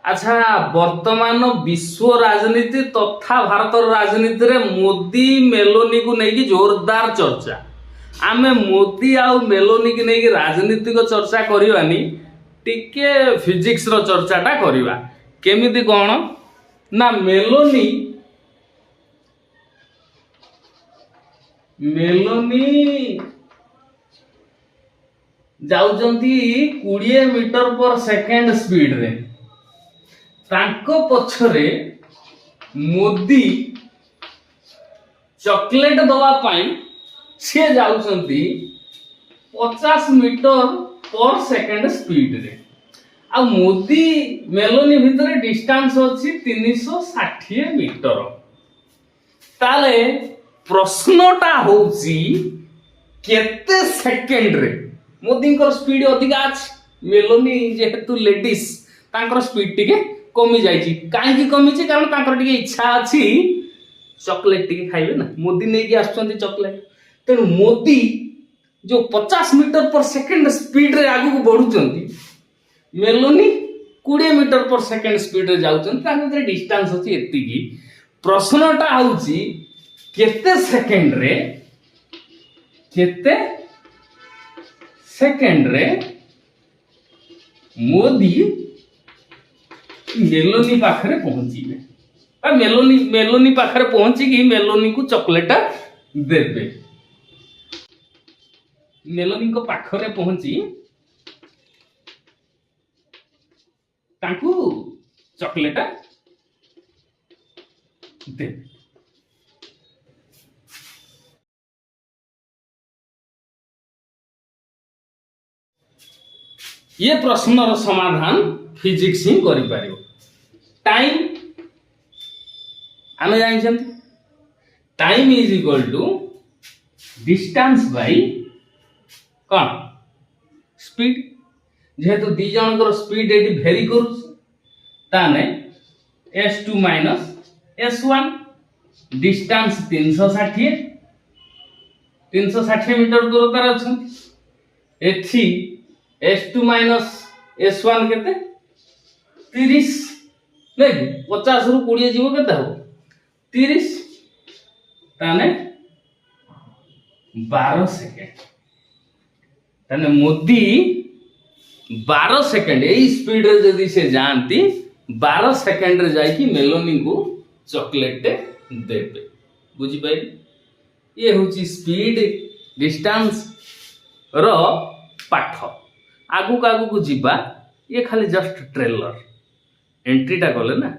अच्छा वर्तमान विश्व राजनीति तथा भारत राजनीति रे मोदी मेलोनी को लेकिन जोरदार चर्चा। आमे मोदी आउ मेलोनी की लेकिन राजनीतिक चर्चा करवानी टिके फिजिक्स रो चर्चाटा करवा केमिति कौन ना मेलोनी जाउचंती 20 मीटर पर सेकेंड स्पीड रे तांको पछरे मोदी चॉकलेट दवा पाई से जाउचंती 50 मीटर पर सेकेंड स्पीड रे आ मोदी मेलोनी भितर डिस्टेंस अछि 360 मीटर। ताले प्रश्नटा होउची केते सेकेंड रे मोदी को स्पीड अधिक अछि मेलोनी जेहेतु लेडीज तांकर स्पीड टिके कमी जाइछि काहे कमी छि कारण तांकर टिके इच्छा अछि चॉकलेट टिके खाइबे ना मोदी नै कि आछंती चॉकलेट तेनु मोदी जो 50 मीटर पर सेकेंड स्पीड रे आगु को बढ़ुचंती मेलोनी 20 मीटर पर सेकेंड स्पीड रे जाउचंती तांकर डिस्टेंस अछि एति की प्रश्नटा होउची केते सेकेंड रे मोदी मेलोनी पाखरे पहुंचीबे मेलोनी पाखरे पहुंची कि मेलोनी को चॉकलेट देबे मेलोनी को पाखरे पहुंची तांकू चॉकलेट देबे। ये प्रश्नर समाधान फिजिक्स ही करि पारिबो। टाइम आमे जानिछंती time is equal to distance by कौन स्पीड जेहेतु दी जनकर स्पीड एटी भेरी करूछ ताने s2 minus s1 distance 360 metre दूरतार अछंती एथि s2 माइनस s1 केते 30 नै 50 रु 20 जीवो केते हो 30 ताने 12 सेकेंड ताने मोदी 12 सेकेंड ए स्पीड रे जदी से जानती 12 सेकेंड रे जाई कि मेलोनी को चॉकलेट देबे बुझी पाइ ये होची स्पीड डिस्टेंस रो पाठ आगु को जीवा ये खाली जस्ट ट्रेलर एंट्रीटा कले ना।